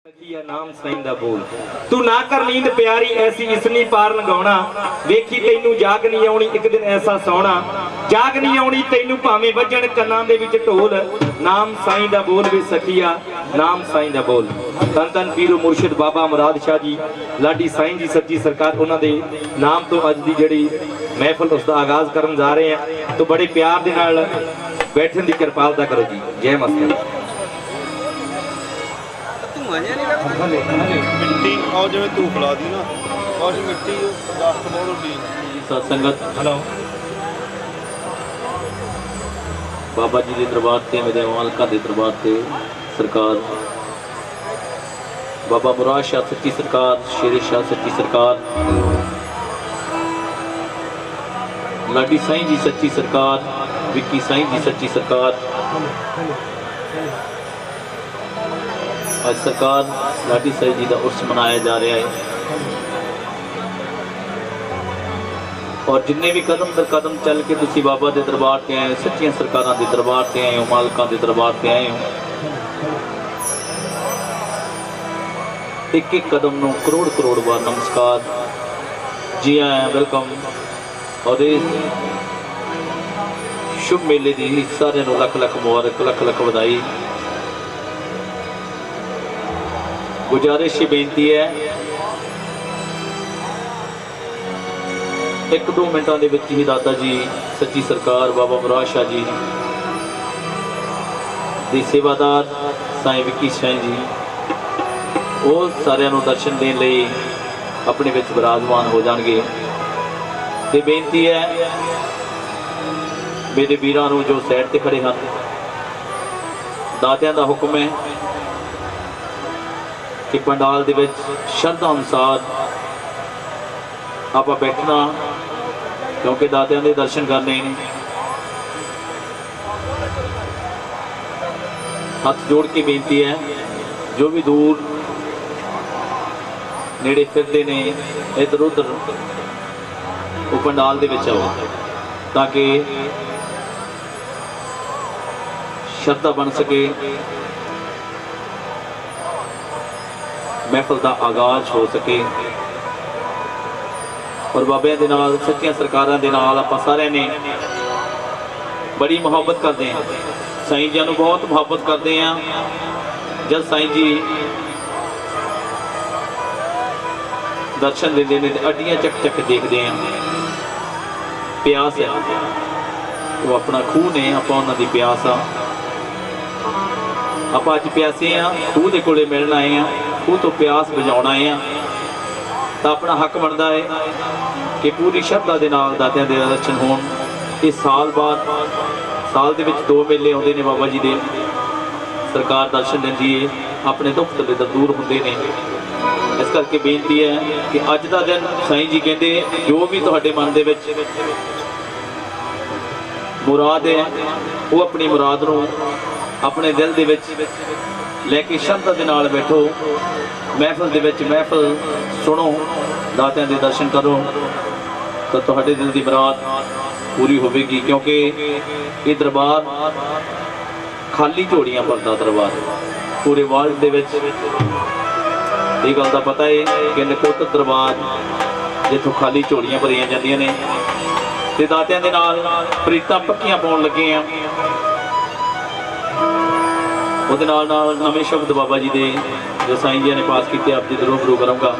सखिया नाम साईं दा बोल तू ना कर नींद प्यारी ऐसी इसनी पार लगाउणा वेखी तैनू जाग नहीं आउणी एक दिन ऐसा सोना जाग नहीं आउणी तैनू भावें वजण कन्नां दे विच ढोल नाम साईं दा बोल वे सखिया नाम साईं दा बोल धन धन पीरो मुर्शिद बाबा मुराद शाह जी लाडी साईं जी सच्ची सरकार उन्हां दे नाम तो अज दी जिहड़ी महफिल उसका आगाज करन जा रहे हैं तो बड़े प्यार दे नाल बैठण दी किरपालता करो जी। जय मस्ती मिट्टी और जिवें तू खिला दी ना और मिट्टी दस्त बहुत उड्डी सत्संगत हेलो बाबा जी के दरबार से मेरे मालका के दरबार से सरकार बाबा मुराद शाह सच्ची सरकार शेर शाह सच्ची सरकार लाडी साईं जी सच्ची सरकार विक्की साईं जी सच्ची सरकार आज सरकार लाडी साईं जी का उर्स मनाया जा रहा है और जिन्ने भी कदम दर कदम चल के तुसी बाबा के दरबार से आए हो सच्चियां सरकारां के दरबार से आए हो मालकां के दरबार से आए हो एक एक कदम नूं करोड़ करोड़ बार नमस्कार जी आया वेलकम और इस शुभ मेले की सारे नूं लख लख मुबारक लख लख बधाई। गुजारिश ही बेनती है एक दो मिनटों के विच ही दादा जी सच्ची सरकार बाबा मुराद शाह जी दे सेवादार साईं विक्की साईं जी वो सारिਆਂ ਨੂੰ दर्शन देने ਲਈ अपने विच विराजमान हो जाएंगे। ते बेनती है मेरे वीरां ਨੂੰ जो साइड ते खड़े हैं दातिਆਂ ਦਾ हुक्म है कि पंडाल दे विच श्रद्धा अनुसार आप बैठना क्योंकि दातियां दे दर्शन करने हाथ जोड़ के बेनती है जो भी दूर नेड़े फिरते ने इधर उधर वो पंडाल दे विच आओ ताकि श्रद्धा बन सके महफिल का आगाज हो सके और बाबे दे नाल सच्चियां सरकारां दे नाल आपां सारे ने बड़ी मुहब्बत करते हैं साईं जी नूं बहुत मुहब्बत करते हैं। जब साईं जी दर्शन देंदे ने ते अड्डियां चक चक देखते हैं प्यास है वो अपना खूह ने आपां उन्हां दी प्यास आ आपां अज प्यासे आ खूह दे कोले मिलण आए हैं खूह तो प्यास बुझाउण आए हैं तो अपना हक बनता है कि पूरी श्रद्धा के नाल दातियां दे दर्शन होण। इस साल बाद साल दे विच 2 मेले आउंदे ने बाबा जी दे सरकार दर्शन दिंदी है अपने दुख दर्द दूर होंदे ने इस करके बेनती है कि अज दा दिन साईं जी कहंदे जो भी तुहाडे मन दे विच मुराद है वो अपनी मुराद नूं अपने दिल दे विच लेके श्रद्धा के नाल बैठो महफिल दे विच महफिल सुनो दातियां दे दर्शन करो तो तुहाडे दिल की मुराद पूरी होगी क्योंकि ये दरबार खाली झोड़ियां भरदा दरबार पूरे वर्ल्ड दे विच ये गल का पता है कि नकोतर दरबार जिथों खाली झोड़ियां भरियां जांदियां ने ते दातियां दे नाल प्रीतां पक्कियां पाउण लगे हैं ਉਹਦੇ ਨਾਲ नवे शब्द बाबा जी दे जो साईं जी ने पास किए आप जी जरूर गुरु करूँगा।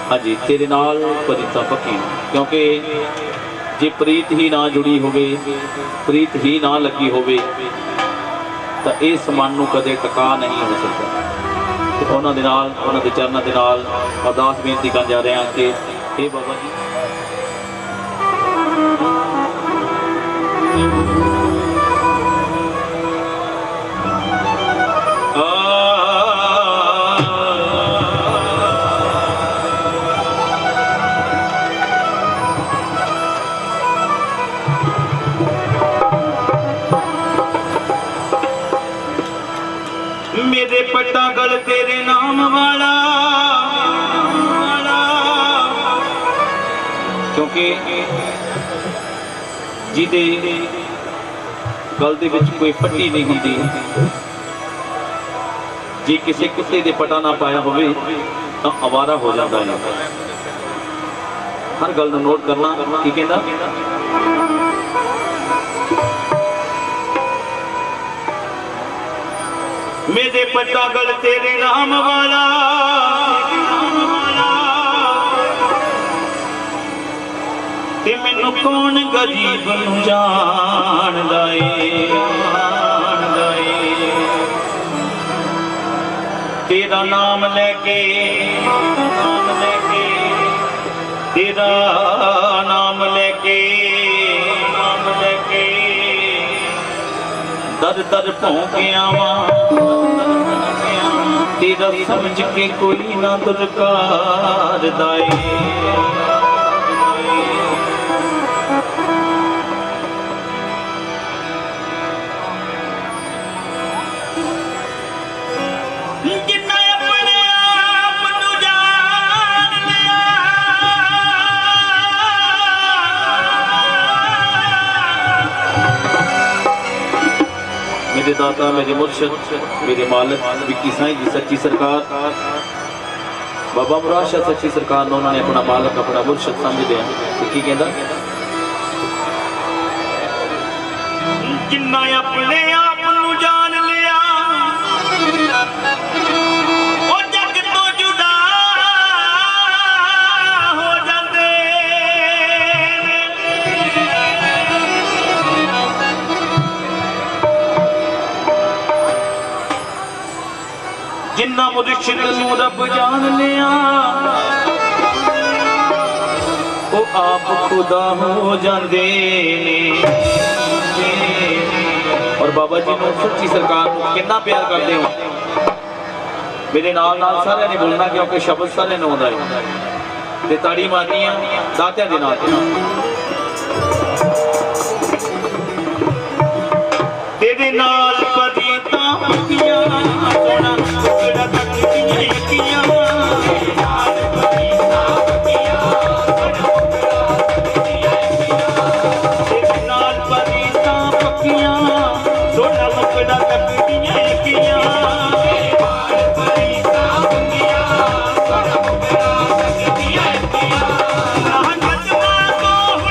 हाँ जी तेरे नाल प्रीतां पक्की क्योंकि जे प्रीत ही ना जुड़ी होवे प्रीत ही ना लगी होवे तो इस मन नूं कदे टका नहीं हो सकता। तो उन्हां दे नाल उन्हां दे चरनां दे नाल अरदास बेनती कर जा रहे हैं कि हे बाबा जी मेरे पट्टा गल तेरे नाम वाला क्योंकि जिदे गल दे विच कोई पट्टी नहीं होंदी जे किसी कुत्ते दे पटा ना पाया होवे तो आवारा हो जाता है। हर गल नूं नोट करना की कहंदा मेरे पटा गल तेरे नाम वाला ते मैनू कौन गरीब नूं जानदा ए तेरा नाम लेके तेरा नाम लेके दर दर भौंकिया वा तेरा समझ के कोई ना दुरकार दाए। मेरे दाता मेरे मुर्शद मेरे मालिक विक्की साईं जी सच्ची सरकार बाबा मुराद शाह सच्ची सरकार ने उन्होंने अपना मालिक अपना मुर्शद समझ लिया। की कहंदा जिन्ना अपने आप नूं जान लिया ओ जग तो जुदा हो जांदे जिन्ना मुर्शिद नूं रब जान लिया वो आप खुदा हो जांदे ने। और बाबा जी नूं सच्ची सरकार नूं कितना प्यार करते हो मेरे नाल नाल सारे ने बोलना क्योंकि शब्द सारे नूं आउंदा है ते ताड़ी मारनी है दातियां दे नाल तेरे नाल परीता पक्कियां सोना टुकड़ा तकदियां यकियां तेरे नाल परीता पक्कियां सोना टुकड़ा तकदियां यकियां को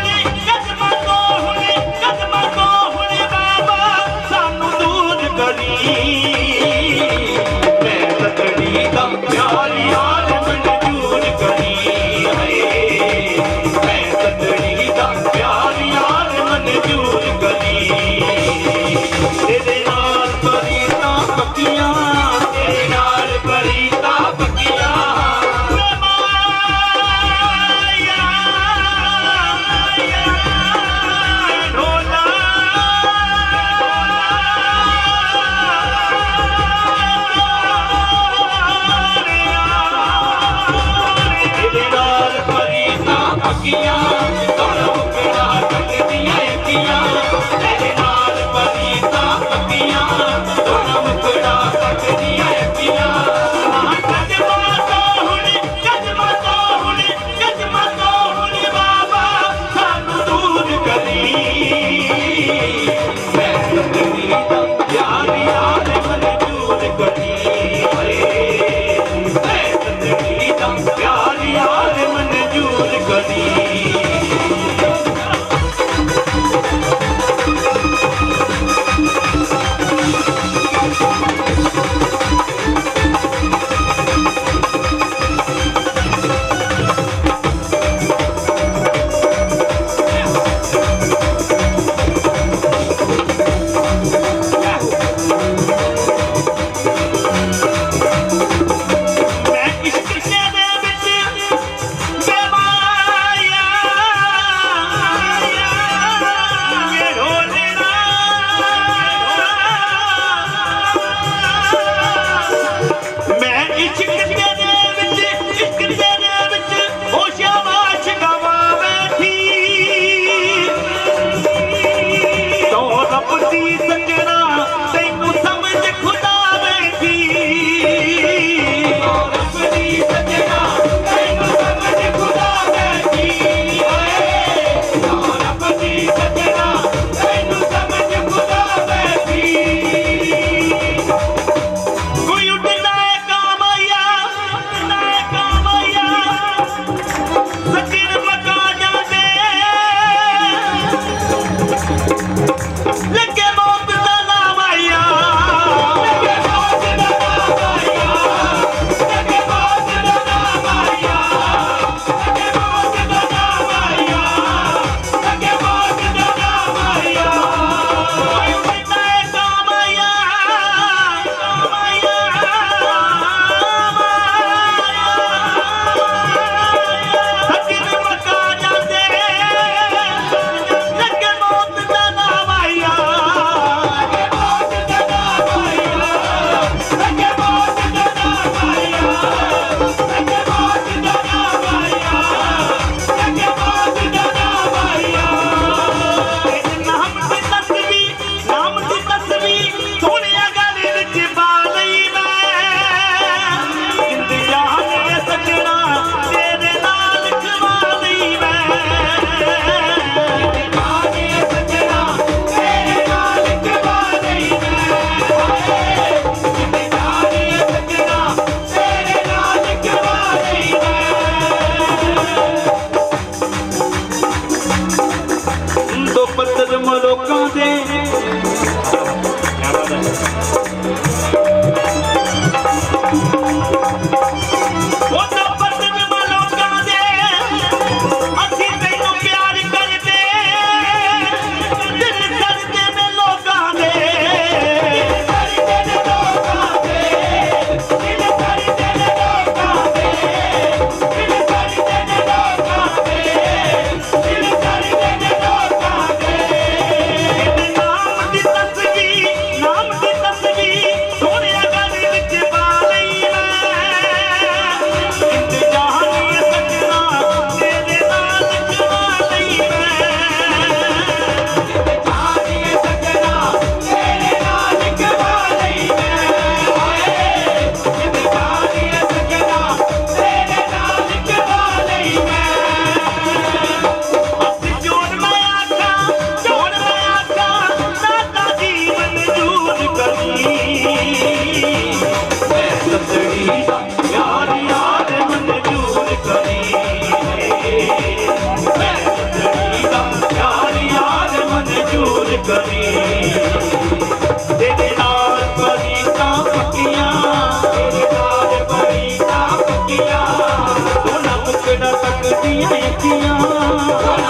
ਸਕਦੀਆਂ ਅੱਖੀਆਂ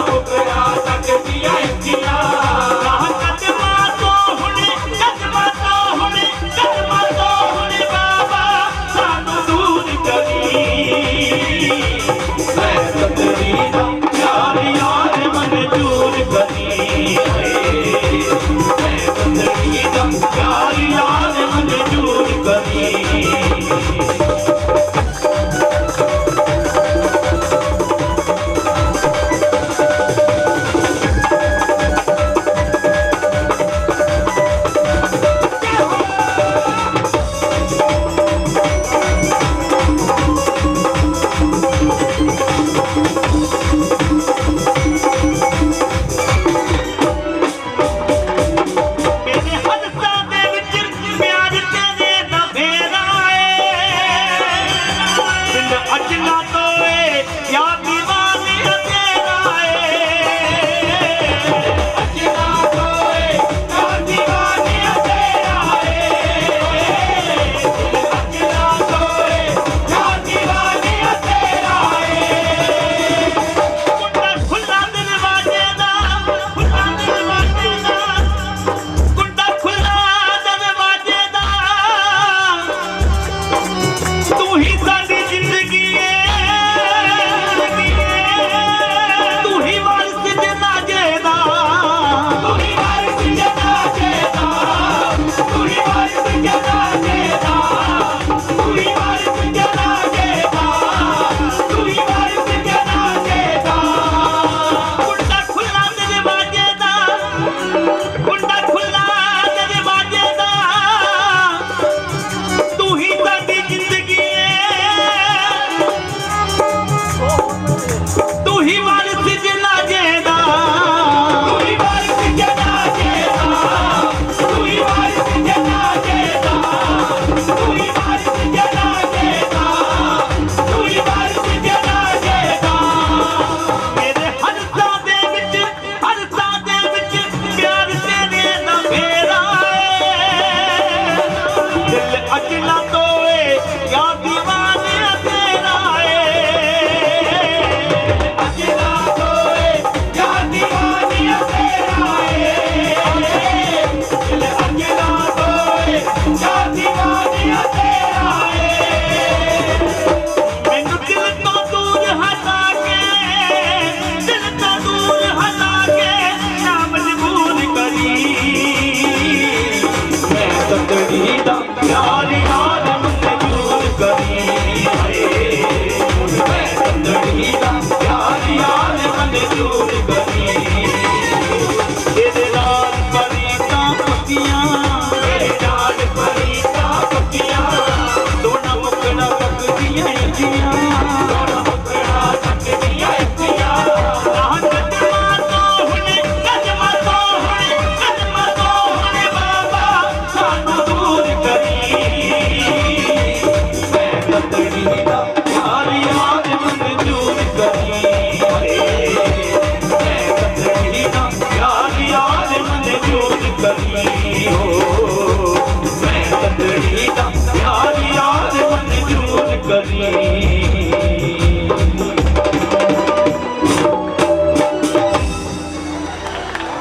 ਮੁਕਰਾ ਸਕਦੀਆਂ ਅੱਖੀਆਂ ਕਦਮਾਂ ਤੋਂ ਹੁਣ ਕਦਮਾਂ ਤੋਂ ਹੁਣ ਕਦਮਾਂ ਤੋਂ ਹੁਣ ਬਾਬਾ ਸਾਨੂੰ ਦੂਰ ਕਰੀ ਮੈਂ ਤੇਰੀ ਦਾ ਪਿਆਰ ਯਾਰ ਮਨਜ਼ੂਰ ਕਰੀ ਮੈਂ ਤੇਰੀ ਦਾ ਪਿਆਰ ਯਾਰ ਮਨਜ਼ੂਰ ਕਰੀ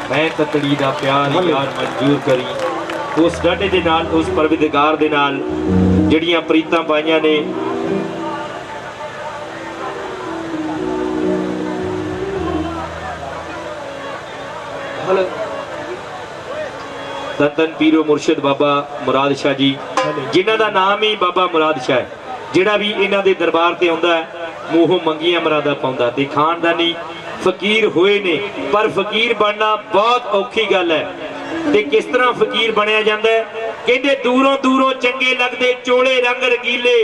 मैं ततड़ी दा प्यार यार मंजूर करी उस डाटे दे नाल उस परवरदिगार दे नाल जड़ियां प्रीतां पाईयां ने धन पीरो मुर्शिद बाबा मुराद शाह जी जिन्हां दा नाम ही बाबा मुराद शाह है जिहड़ा भी इन्हां दे दरबार ते आउंदा है मूहों मंगियां मुरादा पाउंदा ते खानदानी फकीर हुए ने पर फकीर बनना बहुत औखी गल है ते किस तरह फकीर बनया जांदा है कहंदे दूरों दूरों चंगे लगदे चोले रंग रंगीले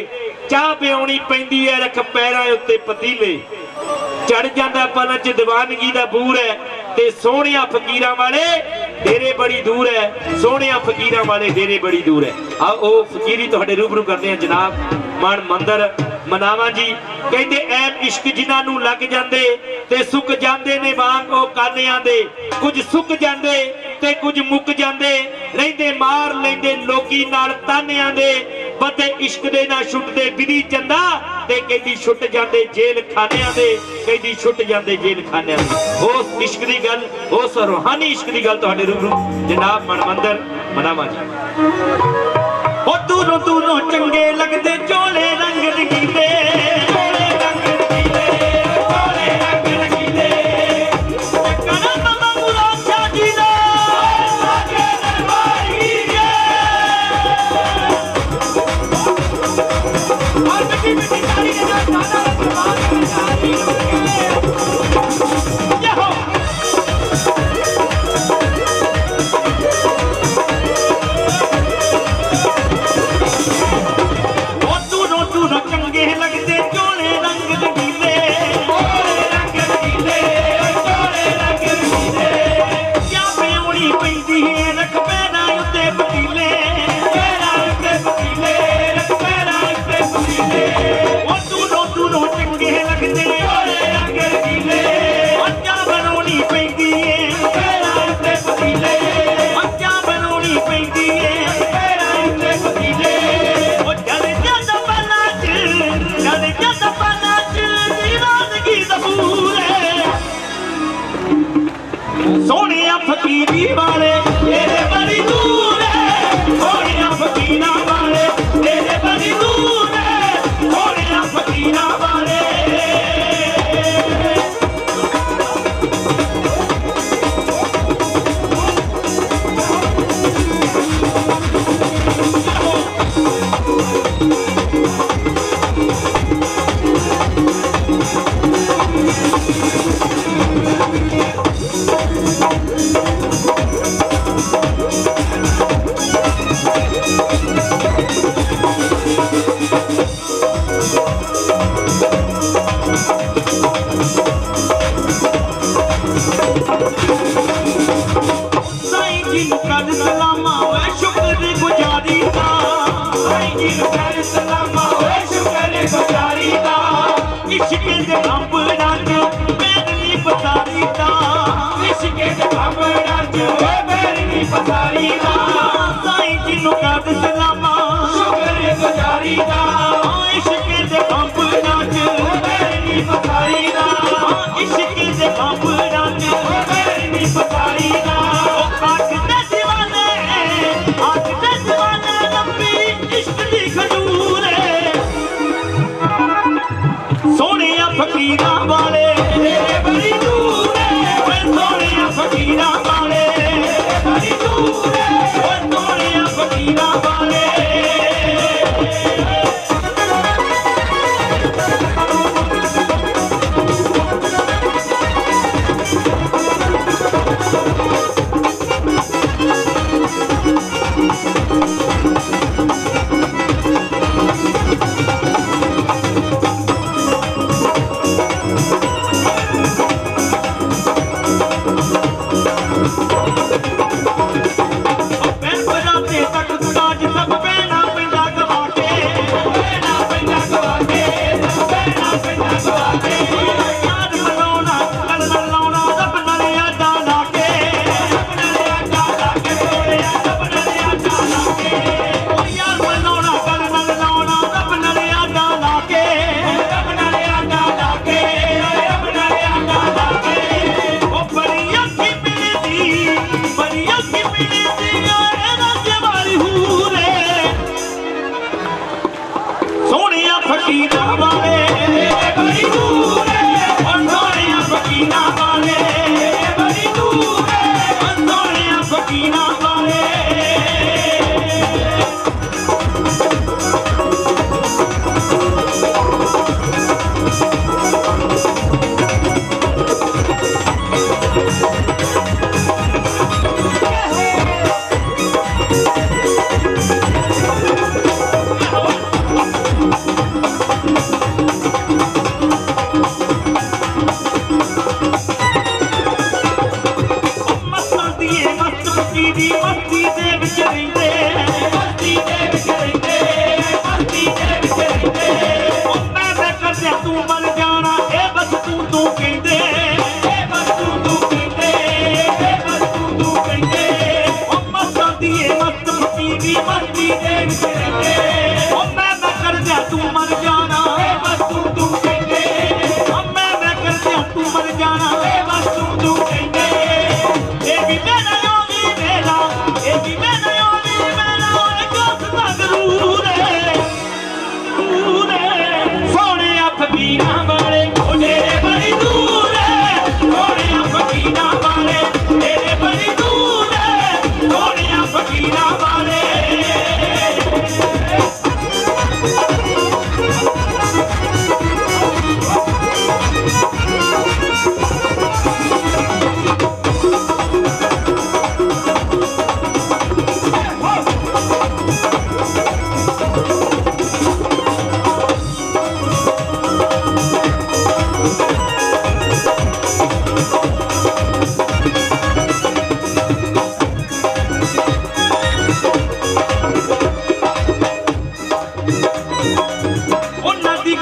चाह पियाउणी पैंदी है रख पैरां उत्ते पतीले चढ़ जांदा पल च दीवानगी दा बूर है ते सोहणिया फकीरां वाले डेरे बड़ी दूर है सोहणिया फकीरां वाले डेरे बड़ी दूर है आओ ओ फकीरी तुहाडे रूबरू करदे हैं जनाब मन मंदर मनावा जी कहते ऐम इश्क जिन्हां नूं लग जांदे ते सुक जांदे ने वांग ओ कानियां दे कुछ सुक जांदे ते कुछ मुक जांदे रहिंदे मार लैंदे लोकी नाल तानियां दे पते इश्क दे ना छुटदे विधि चंदा ते कहदी छुट जांदे जेल खानियां दे कहदी छुट जांदे जेल खानियां दे उस इश्क दी गल उस रूहानी इश्क दी गल तुहाडे रूबरू जनाब मनमंदर मनावा जी ओ दूरों दूरों चंगे लगदे चोले रंग रंगीले चोले रंग रंगीले चोले रंग रंगीले कना मामा मुराद शाह जी दा साजे दरबारी जे और मिट्टी मिट्टी ताली के साथ दादा दरबार जारी ये हो चंगे लगते चोले रंग रंगीले चोले रंग रंगीले चोले रंग रंगीले क्या प्याउणी पैंदी है रख पैरा उत्ते पतीले पैरा उत्ते पतीले रख पैरा उत्ते पतीले ओ दूरों दूरों चंगे लगते चोले रंग रंगीले क्या बनोनी पैंदी है पैरा उत्ते पतीले क्या बनोनी पैंदी है पैरा उत्ते पतीले ओ चल जा सोनिया फकीरी वाले तेरे बड़ी दूर है सोनिया फकीरा वाले तेरे बड़ी दूर है सोनिया फकीरा वाले फकीरा वाले तेरे बड़ी दूर है सोनिया फकीरा वाले तेरे बड़ी दूर है सोनिया फकीरा वाले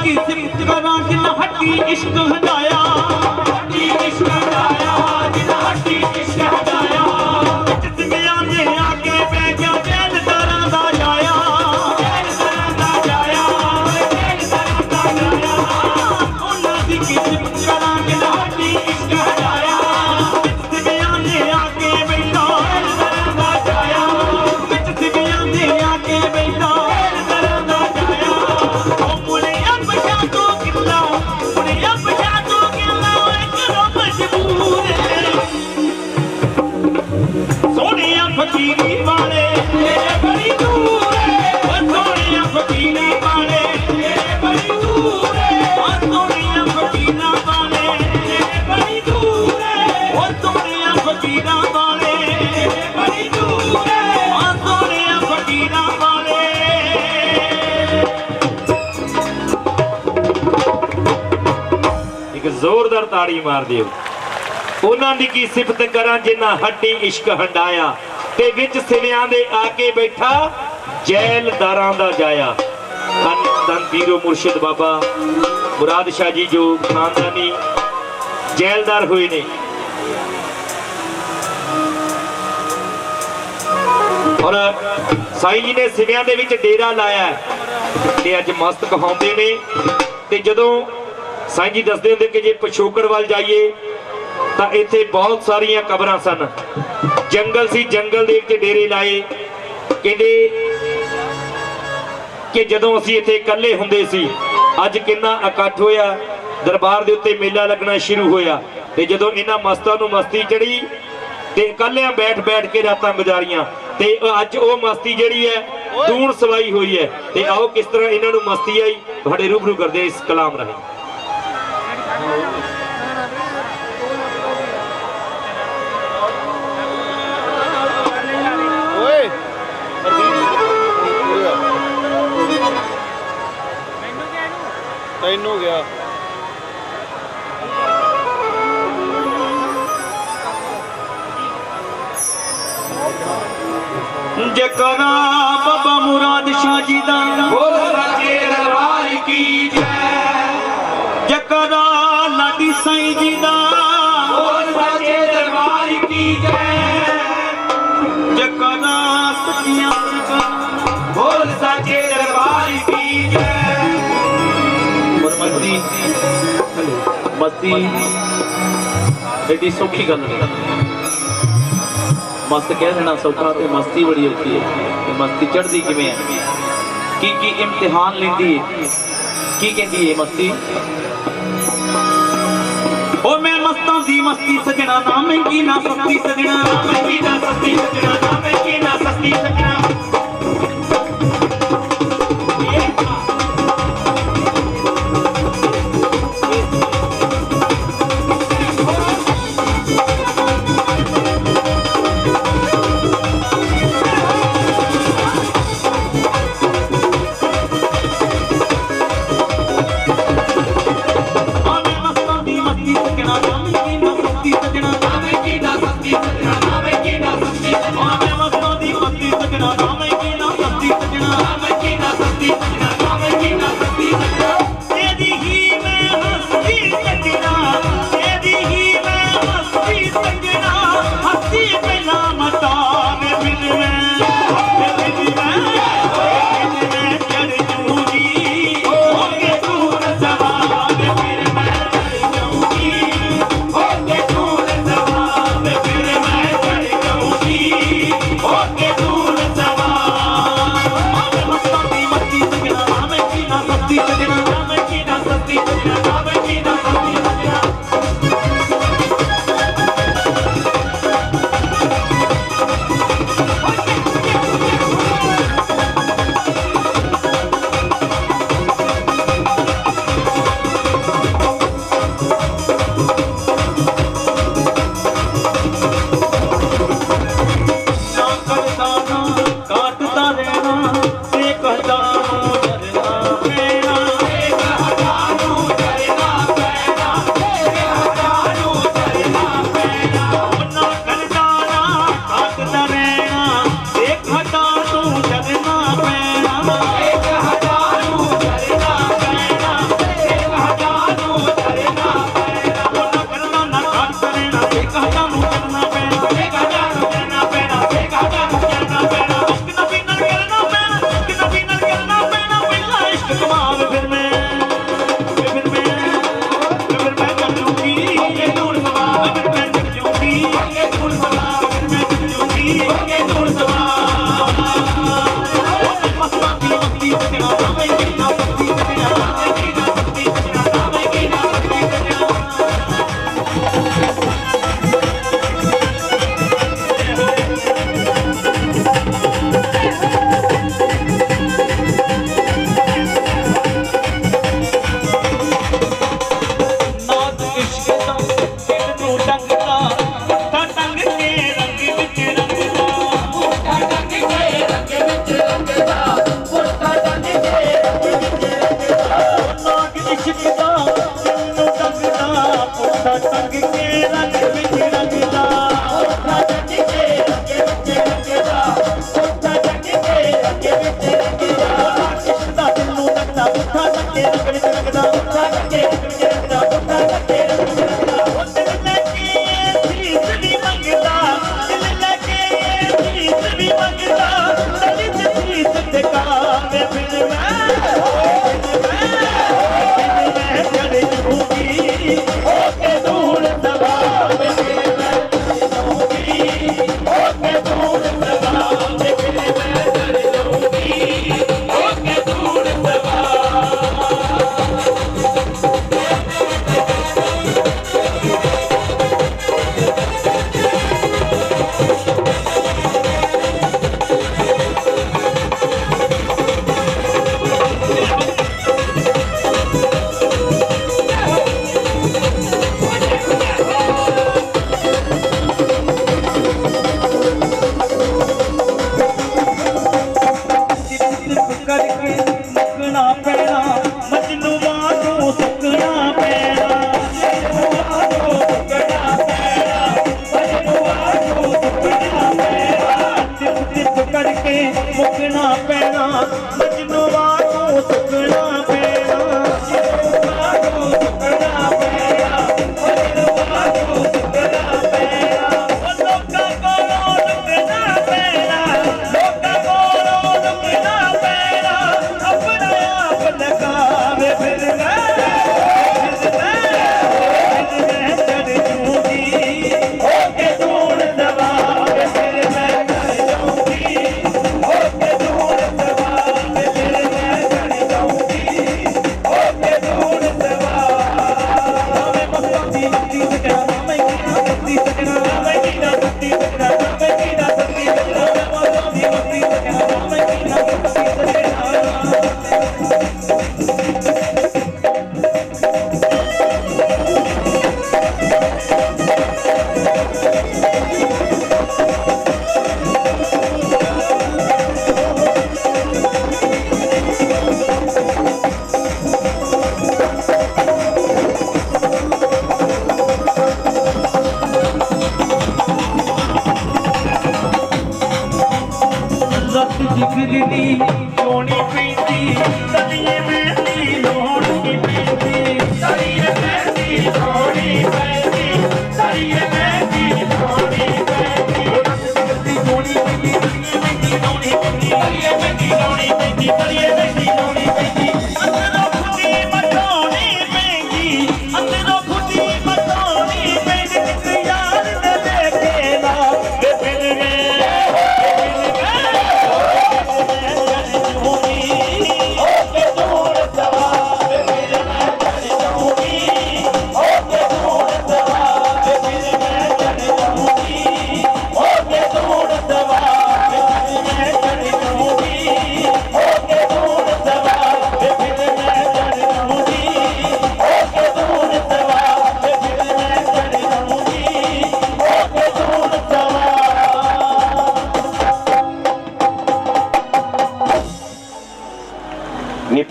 की सिमत करा जिन्ना हट्टी इश्क हटाया, हट्टी इश्क हटाया, जिन्ना हट्टी इश्क हटाया। जिसमिया ने आके बह गया जेल दरां दा जाया, जेल दरां दा जाया, जेल दरां दा जाया। उन्हां दी की सिमत करा जिन्ना हट्टी इश्क हटाया। जिसमिया ने आके बैठा जेल दरां दा जाया, जिसमिया ने आके बैठा जेल दरां दा जाया। ओ मुड़े अब जातो किला, मुड़े अब जातो किला, एक रब मजबूर है। सोनिया फकीरी वाले तेरे बड़ी दूर है, ओ सोनिया फकीरी वाले तेरे बड़ी दूर है, ओ सोनिया फकीरा वाले तेरे बड़ी दूर है, ओ सोनिया फकीरा वाले तेरे बड़ी दूर है, ओ सोनिया फकीरा वाले। एक जोरदार ताड़ी मार दियो। उन्हां दी की सिफत करा जिन्ना हड्डी इश्क हंडाया, ते विच सिवियां दे आके बैठा जेल दारां दा जाया। धन धन पीरो मुर्शिद बाबा मुराद शाह जी जो खानदानी जेलदार हुए ने। और साईं जी ने सिवियां दे विच डेरा लाया ते अज मस्त कहाउंदे ने। ते जदों साईं जी दसदे हुंदे कि जे पिछोकड़ वाल जाइए ਤਾਂ ਇੱਥੇ बहुत ਸਾਰੀਆਂ ਕਬਰਾਂ ਸਨ, जंगल सी, जंगल ਦੇ ਵਿੱਚ ਡੇਰੇ ਲਾਏ। ਕਹਿੰਦੇ ਕਿ ਜਦੋਂ ਅਸੀਂ ਇੱਥੇ ਇਕੱਲੇ ਹੁੰਦੇ ਸੀ, ਅੱਜ ਕਿੰਨਾ ਇਕੱਠ ਹੋਇਆ, ਦਰਬਾਰ ਦੇ ਉੱਤੇ ਮੇਲਾ ਲੱਗਣਾ ਸ਼ੁਰੂ ਹੋਇਆ। ਤੇ ਜਦੋਂ ਇਹਨਾਂ ਮਸਤਾਂ ਨੂੰ ਮਸਤੀ ਚੜੀ ਤੇ ਇਕੱਲਿਆਂ ਬੈਠ ਕੇ ਰਾਤਾਂ ਗੁਜ਼ਾਰੀਆਂ, ਤੇ ਅੱਜ ਉਹ ਮਸਤੀ ਜਿਹੜੀ ਹੈ ਦੂਣ ਸਵਾਈ ਹੋਈ ਹੈ। ਤੇ ਆਓ ਕਿਸ ਤਰ੍ਹਾਂ ਇਹਨਾਂ ਨੂੰ ਮਸਤੀ ਆਈ ਤੁਹਾਡੇ ਰੂਬਰੂ ਕਰਦੇ ਇਸ ਕਲਾਮ ਰਾਹੀਂ। ਤੈਨੂੰ ਗਿਆ जकरा बाबा मुराद शाह जी दा बोल सच्चे दरबार की जय। जकरा लाडी साईं जी दा बोल सच्चे दरबार की जय। जकरा सच्चियां बोल सच्चे दरबार की जय। और मस्ती मस्ती एडी सौखी गल नहीं, मस्त कह देना सौखा ते मस्ती बड़ी औखी है। ते मस्ती चढ़ती किवें है, की इम्तिहान लेंदी है, की कहती है मस्ती। ओ मैं मस्तां दी मस्ती सजना, ना महंगी ना सस्ती सजना, ना महंगी ना सस्ती सजना, ना महंगी ना सस्ती सजना।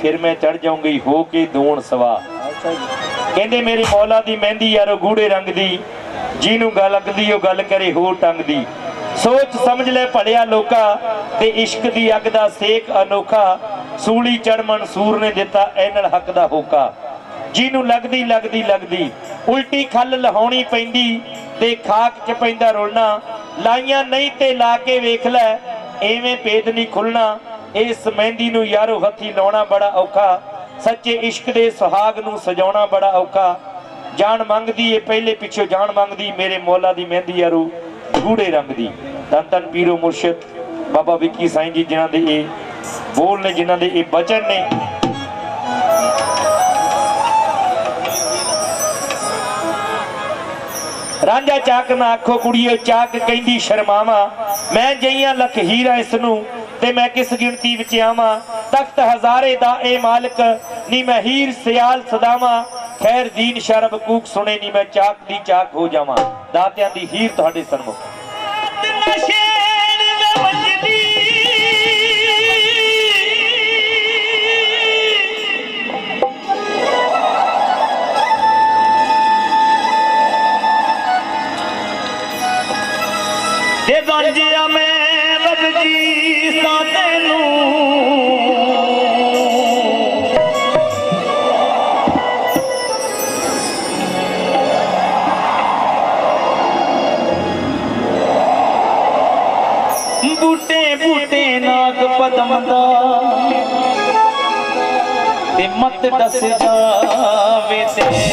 फिर मैं चढ़ जाऊंगी हो के दूण सवा। कहंदे मेरी मौला दी मेहंदी यारो गूढ़े रंग दी, जिनू गल लगदी ओ गल करे हो टंग दी। सोच समझ ले भड़िया लोका ते इश्क दी अग दा सेक अनोखा, सूली चढ़ मंसूर ने दिता ऐनल हक दा होका। जिनू लगदी लगदी लगदी उल्टी खल लहाउणी पैंदी ते खाक च पैंदा रोलना, लाइयां नहीं ते ला के वेख लै एवें भेद नहीं खुलना। इस मेहंदी नू यारो हथी लाउणा बड़ा औखा, सच्चे इश्क दे सुहाग नू सजाउणा बड़ा औखा। जान मंगदी ए पहले पिछो जान मंगदी, मेरे मौला दी मेहंदी यारो गूढ़े रंग दी। धन धन पीरो मुर्शिद बाबा विक्की साईं जी जिन्हां दे ए बोल ने, जिन्हां दे ए बचन ने, ਰਾਂਝਾ ਚਾਕ ਨਾ ਆਖੋ ਕੁੜੀਏ, ਚਾਕ ਕਹਿੰਦੀ ਸ਼ਰਮਾਵਾਂ। ਮੈਂ ਜਈਆਂ ਲਖ ਹੀਰਾ ਇਸ ਨੂੰ ਤੇ ਮੈਂ ਕਿਸ ਗਿਣਤੀ ਵਿੱਚ ਆਵਾਂ। ਤਖਤ ਹਜ਼ਾਰੇ ਦਾ ਇਹ ਮਾਲਕ ਨੀ ਮੈਂ ਹੀਰ ਸਿਆਲ ਸਦਾਵਾਂ। ਖੈਰ ਦੀਨ ਸ਼ਰਬ ਕੂਕ ਸੁਣੇ ਨੀ ਮੈਂ ਚਾਕ ਦੀ ਚਾਕ ਹੋ ਜਾਵਾਂ। ਦਾਤਿਆਂ ਦੀ ਹੀਰ ਤੁਹਾਡੇ ਸਨਮੁਖ। ਗੰਜਿਆ ਮੈਂ ਰੱਜੀ ਸਾਂ ਤੈਨੂੰ ਬੂਟੇ ਬੂਟੇ ਨਾਗ ਪਦਮ ਦਾ ਤੇ ਮਤ ਦੱਸ ਜਾਵੇ ਤੈਨੂੰ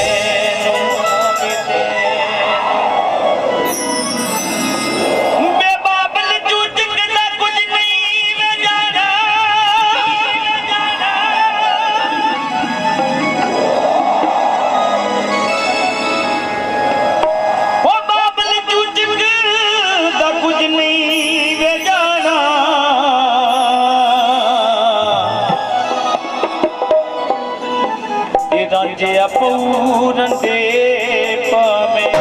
ਰਾਂਝਿਆ ਪੂਰਨ ਦੇ ਪਾਵੇਂ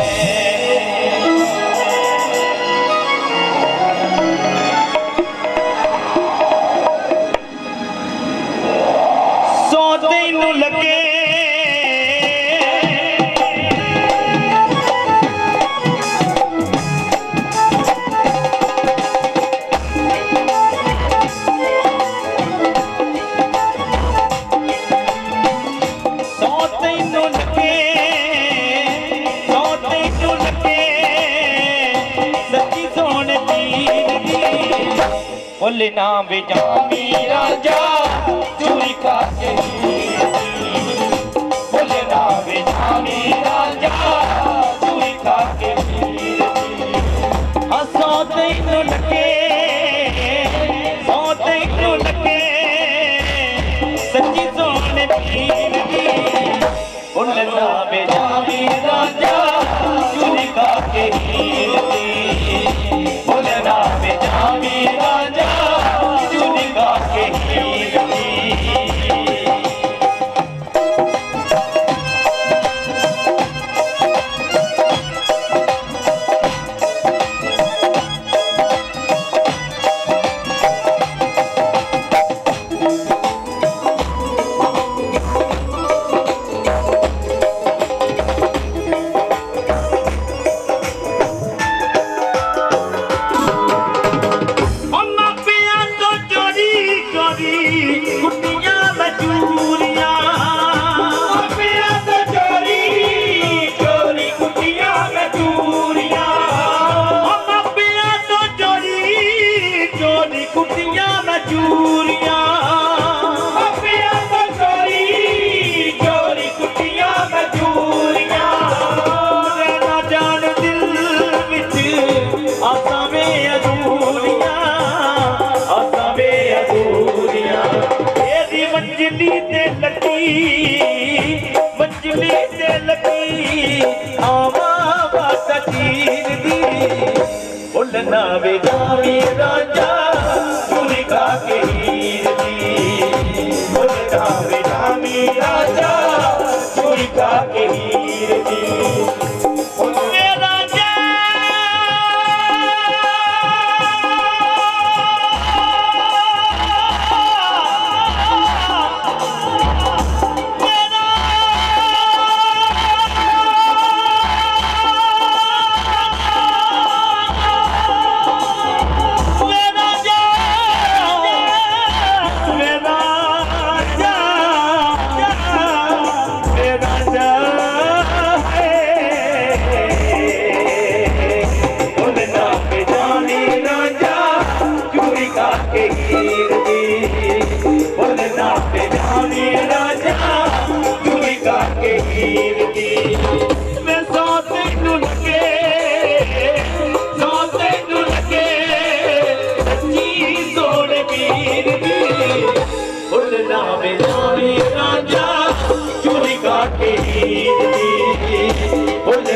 ਸੋ ਤੈਨੂੰ ਲੱਗੇ ਭੁੱਲ ਨਾ ਵਿਜਾਮੀ ਰਾਂਝਾ ਚੂਰੀ ਖਾ ਕੇ ਭੁੱਲ ਨਾ ਵਿਜਾਮੀ ਰਾਂਝਾ ਚੂਰੀ ਖਾ ਕੇ ਹੱਸੋ ਤੈਨੂੰ ਲੱਗੇ ਸੋ ਤੈਨੂੰ ਲੱਗੇ ਸੱਚੀ ਸੋਹਣੇ ਪੀਰ ਦੀ ਭੁੱਲ ਨਾ ਵਿਜਾਮੀ ਰਾਂਝਾ ਚੂਰੀ ਖਾ ਕੇ ਭੁੱਲ ਨਾ ਵਿਜਾਮੀ ਰਾਂਝਾ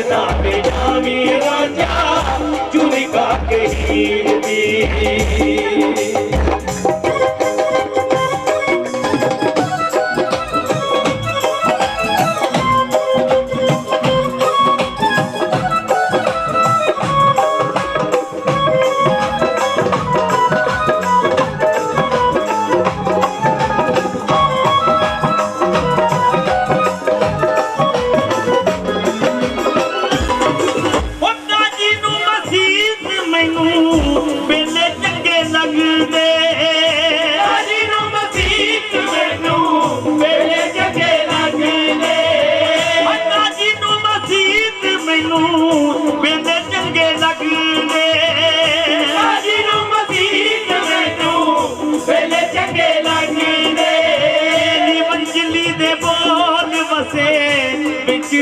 ना पे जावी राजा चूड़ी का के हीर दी।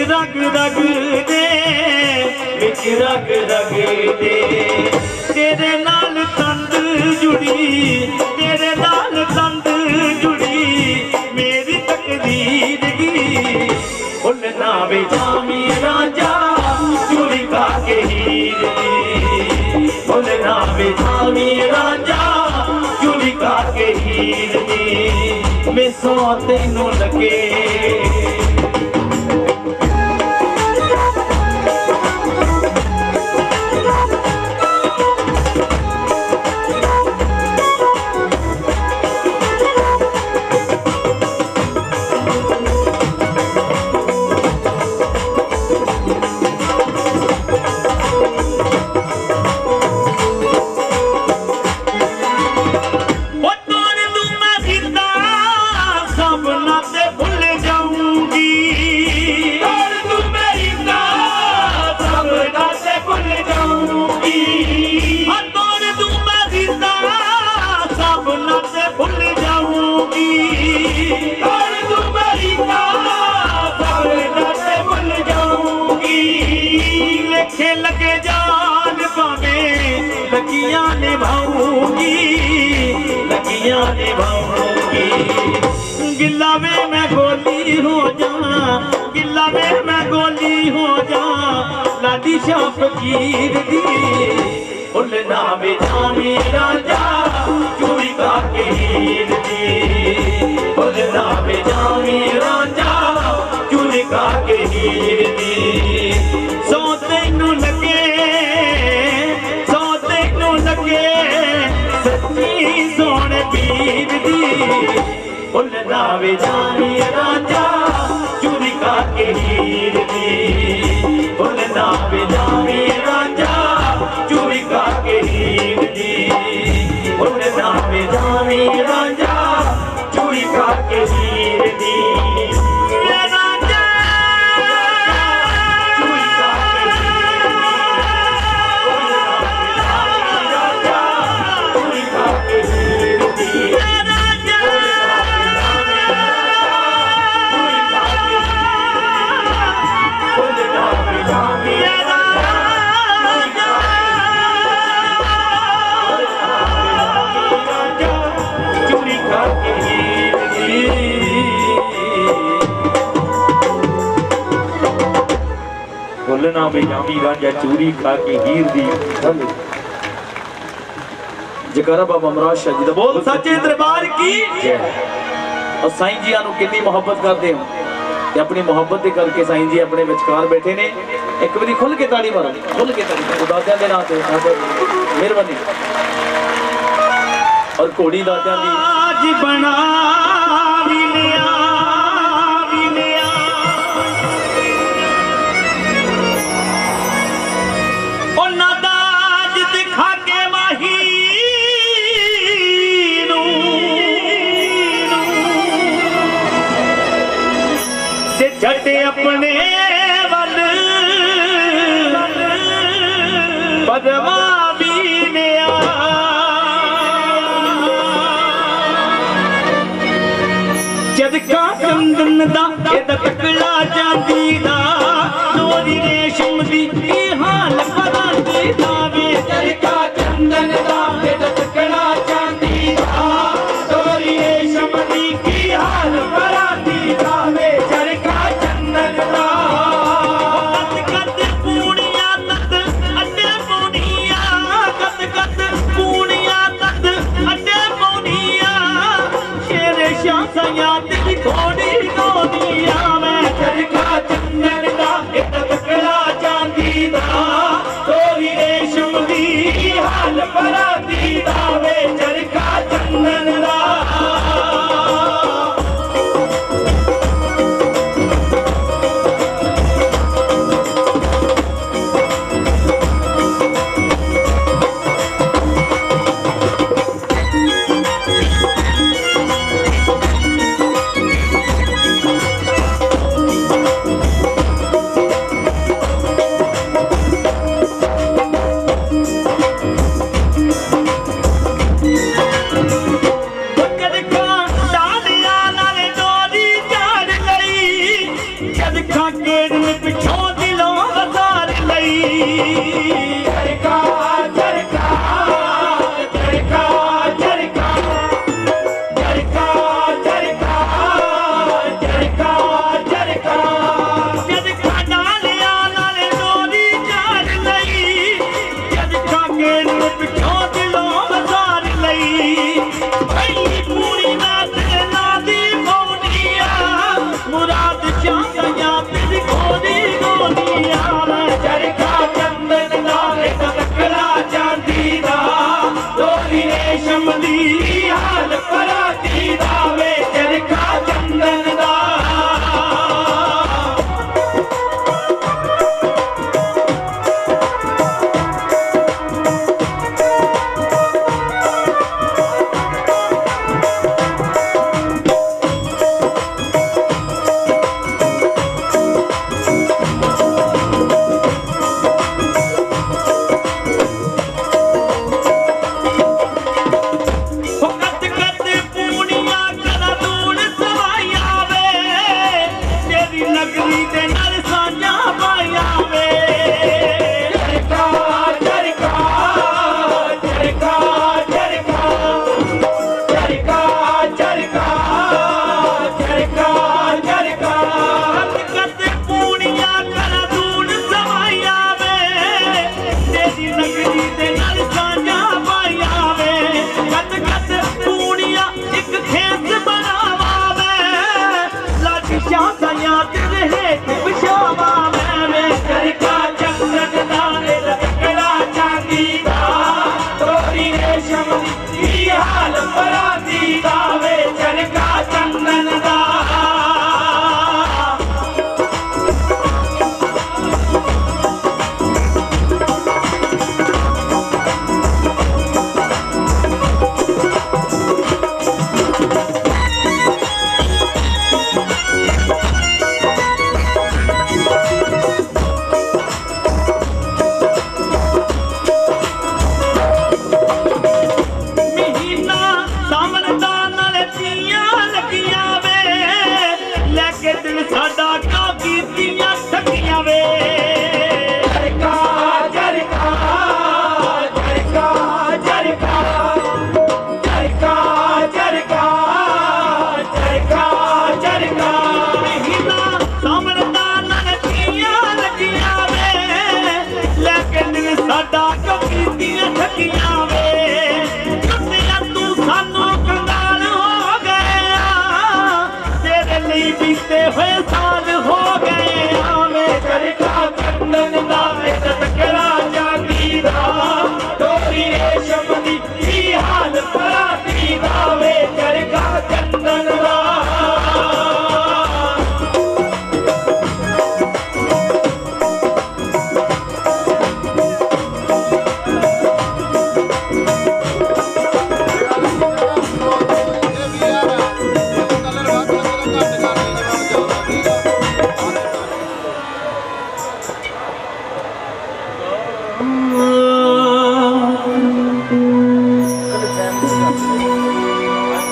रग रग दे विच रग रग दे तेरे नाल तंद जुड़ी तेरे नाल तंद जुड़ी मेरी तकदीर दी उन ना वे जामी राजा चूड़ी का के हीर दी उन ना वे जामी राजा चूड़ी का के हीर दी मैं सौ तेनू लगे लगे जान पावे लगियां निभाऊंगी लगियां निभाऊंगी गिला में मैं गोली हो जा गिला में मैं गोली हो जा लाडी शाह फकीर दी उन ना वे जामी राजा चूड़ी का के हीर दी उन ना वे जामी राजा चूड़ी का के हीर दी सौ तेनू लगे सच्ची सोने पीर दी उन ना वे जामी राजा चूड़ी का के हीर दी उन ना वे जामी राजा चूड़ी का के हीर दी उन ना वे जामी राजा चूड़ी का के हीर दी बोलना भी जामी राजा चूड़ी खा के हीर दी जकारा बाबा अमराज शाह जी दा बोल सच्चे दरबार की और साईं जी आनू कितनी मोहब्बत करते हो ते अपनी मोहब्बत दे करके साईं जी अपने विचकार बैठे ने एक बारी खुल के ताड़ी मारो खुल के ताड़ी दादियां दे नाम ते मेहरबानी और घोड़ी दादियां दी आज बना झटे अपने वल पदमा भी चदका चंदन दा तकड़ा चांदी दा लोरी रेशम दी हाल परांदी दा वे चदका चंदन दा तकड़ा चांदी दा लोरी रेशम दी हाल परांदी दा वे चदका चंदन दा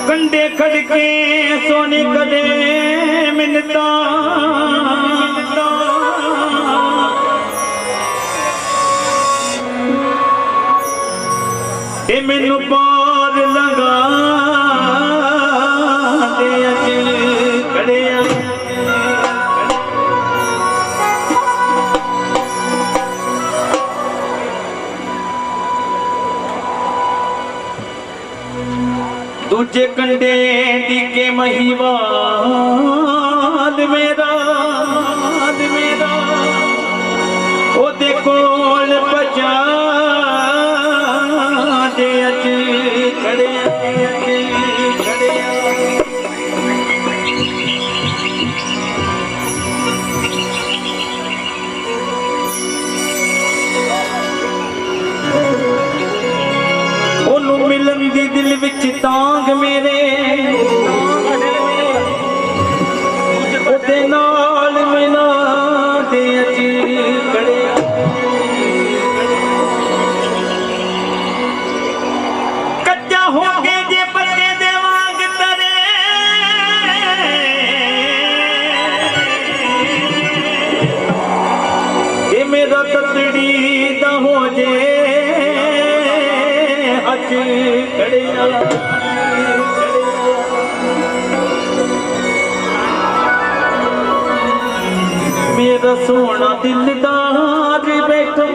कंडे खड़के सोने कदे मिन्नता ए मैनू पार लगा दे अज खड़िया दूजे कंडे दी महिवाल मेरा ओदे कोल बचा दे अज खड़िया ओनू मिलन दी दिल विच तांग मेरे ओदे नाल मिला दे अज खड़िया कच्चा हो के जे पत्ते दे वांग तरे ए मेरा ततड़ी दा हो जे अज खड़िया मेरा सोना दिलदार बैठो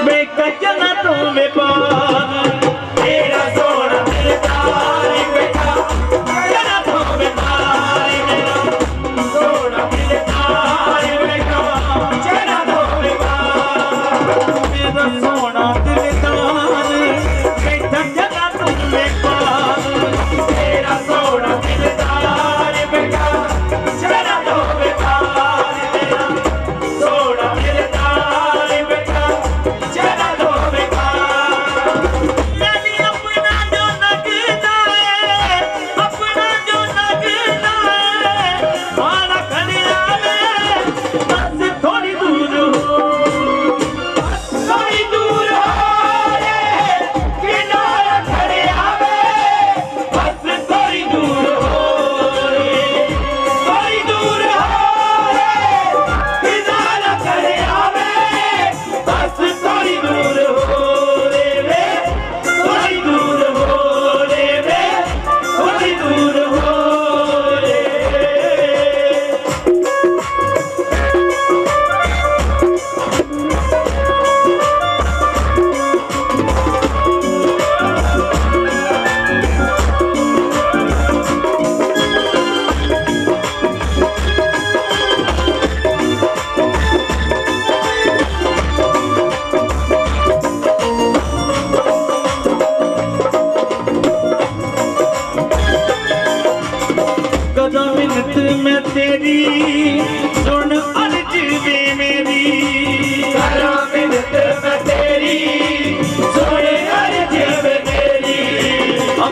बेटा चला तू में पार मेरा सोना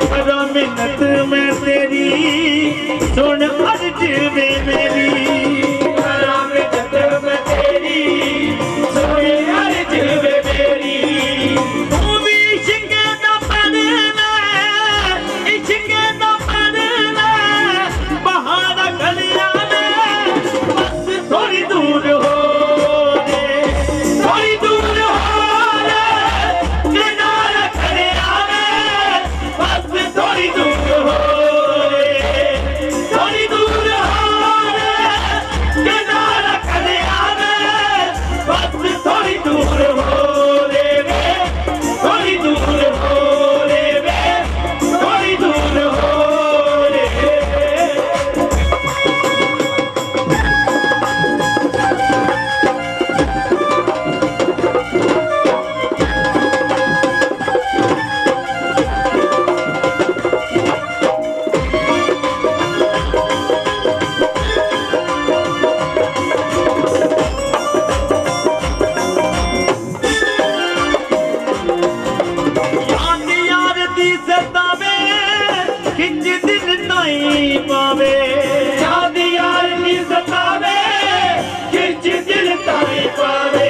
करा मिन्नत मैं तेरी सुन अर्ज वे मेरी करा मिन्नत मैं तेरी सुन अर्ज वे मेरी तू भी इश्क़ दा पढ़ना इश्क़ दा पढ़ना बहाना गलियां में बस थोड़ी दूर हो रे थोड़ी दूर हो रे किनारा खड़े आवे बस थोड़ी दूर हो रे थोड़ी दूर हो रे किनारा खड़े आवे बस थोड़ी दूर हो रे वे थोड़ी दूर हो रे वे थोड़ी दूर हो रे याद यार दी सतावे खिंच दिल ताई पावे याद यार दी सतावे खिंच दिल ताई पावे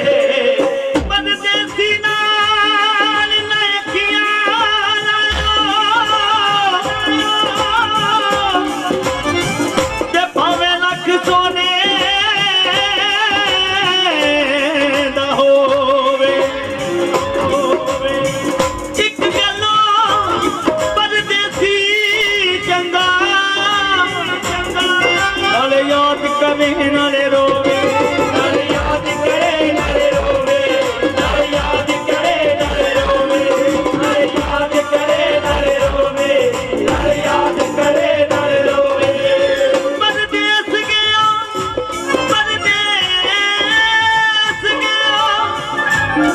परदेसी नाल नखियां ते भावे लख सोने दा होवे एक गलो परदेसी चंगा नाले याद करे नाले रोवे नाले याद करे नाले रोवे नाले याद करे नाले रोवे नाले याद करे नाले रोवे नाले याद करे नाले रोवे परदेस गया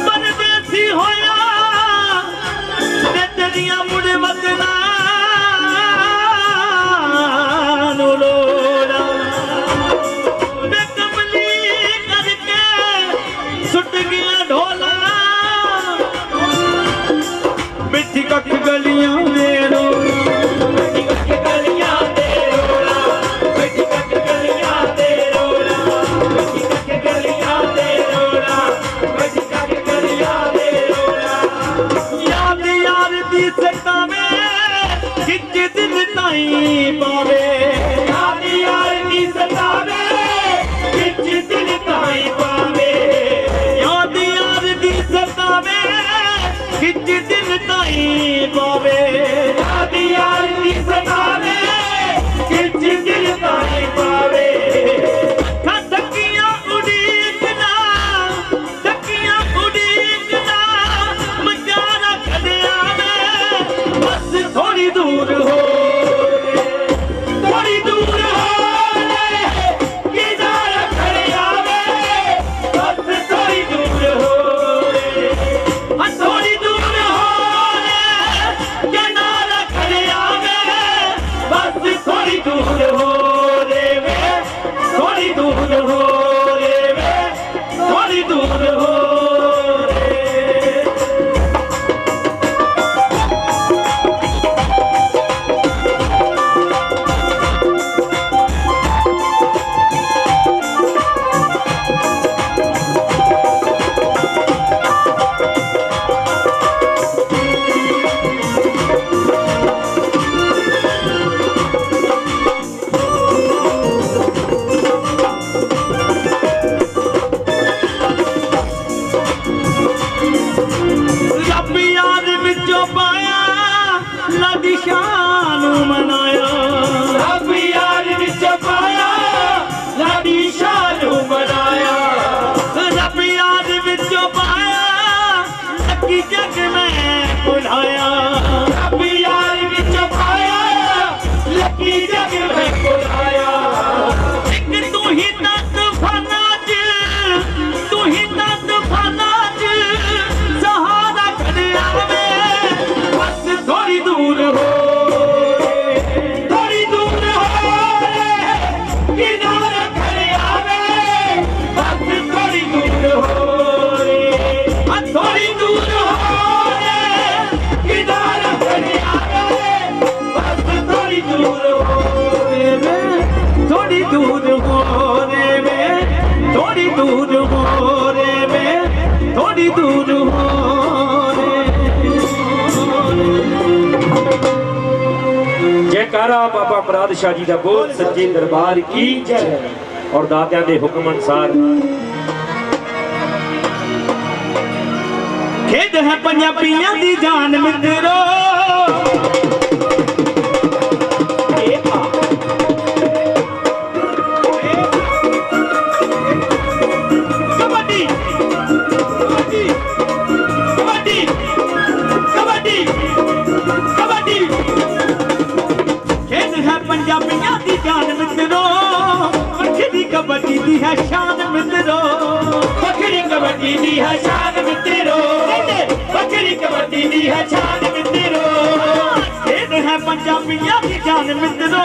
परदेसी होया ते तेरियां मुड़ वतना नु लोड़ा ते कमली करके सुट गया ढोला मिठी कख गलियां दे रो मिठी कख गलियां दे रोला मिठी कख गलियां दे रोला मिठी कख गलियां दे रोला मिठी कख गलियां दे रोला याद यार दी सतावे खिंच दिल ताई पावे याद यार दी सतावे खिंच दिल ताई पावे याद यार दी सतावे खिंच दिल ताई पावे याद यार दी सतावे खिंच दिल ताई पावे धक्कियां उड़ीकना धक्कियां उड़ीकना मचारा खड़े आवे बस थोड़ी दूर हो थोड़ी दूर हो रे किनारा खड़े आवे बस थोड़ी दूर हो रे थोड़ी दूर हो रे किनारा खड़े आवे बस थोड़ी दूर हो रे वे थोड़ी दूर हो रे वे थोड़ी दूर हो रे रब याद विचों पाया लाडी शान मनाया रब याद विचों पाया लाडी शान मनाया रब याद विचों पाया लकी जग में बुलाया रब याद विचों पाया लकी जग में बुलाया एक तू ही दस फना च तू ही दस फना च सहारा खड़े आवे बस थोड़ी दूर हो जयकारा बाबा मुराद शाह जी का बोल सच्चे दरबार की जय। और दातिया के हुक्म अनुसार खेद है पंजाबियां दी जान मित्रो कबड्डी दी है शान मित्रो बकरी कबड्डी दी है शान मित्रो बकरी कबड्डी दी है शान मित्रो खेल है पंजाबियां दी जान मित्रो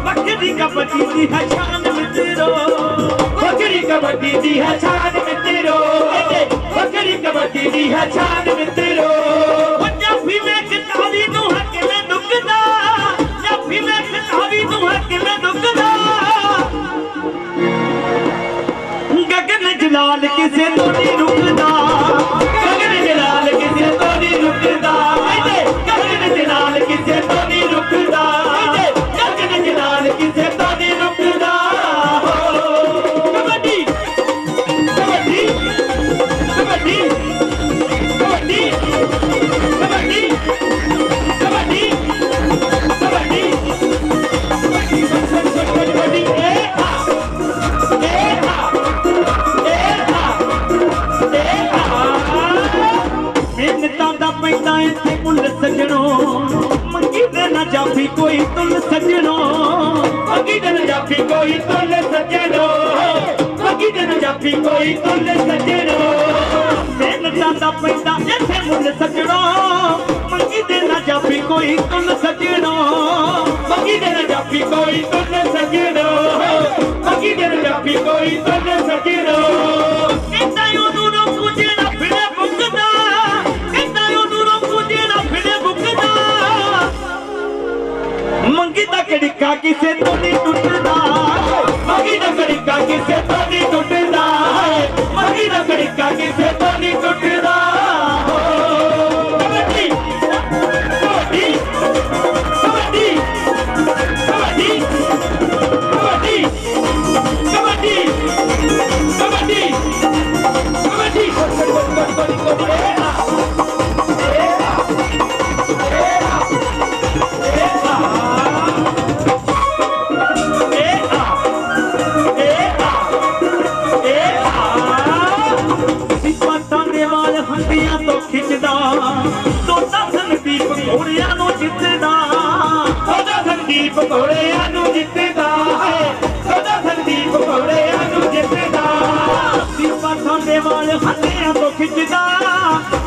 बकरी कबड्डी दी है शान मित्रो बकरी कबड्डी दी है शान मित्रो बकरी कबड्डी दी है शान मित्रो पंजाबी में किताबी नू है किवें दुखदा पंजाबी में किताबी नू है किवें दुखदा गगन जलाल किसे तो नहीं रुकदा गगन जलाल किसे तो नहीं रुकदा गगन जलाल किसे तो नहीं रुकदा गगन जलाल किसे तो नहीं रुकदा कबड्डी कबड्डी कबड्डी कबड्डी कबड्डी कबड्डी कबड्डी कबड्डी सजनो मंगी दे ना जाफी कोई तुल सजनो मंगी दे ना जाफी कोई तुल सजनो मंगी दे ना जाफी कोई तुल सजनो मेहनतां दा पैंदा इत्थे मुल सजनो मंगी दे ना जाफी कोई तुल सजनो मंगी दे ना जाफी कोई तुल सजनो मंगी दे ना जाफी कोई तुल सजनो इतना ओनू नो पूजे ना फिरे बुकदा मंगी दा कड़िका किसे तो नहीं टूटदा मंगी दा कड़िका किसे तो नहीं टूटदा मंगी दा कड़िका किसे तो नहीं टूटदा कबड्डी कबड्डी कबड्डी कबड्डी कबड्डी कबड्डी कबड्डी कबड्डी घोड़िया नू जितदा है सदा संदीप घोड़िया नू जितदा दीपा थाने वाले हंडिया तो खिचदा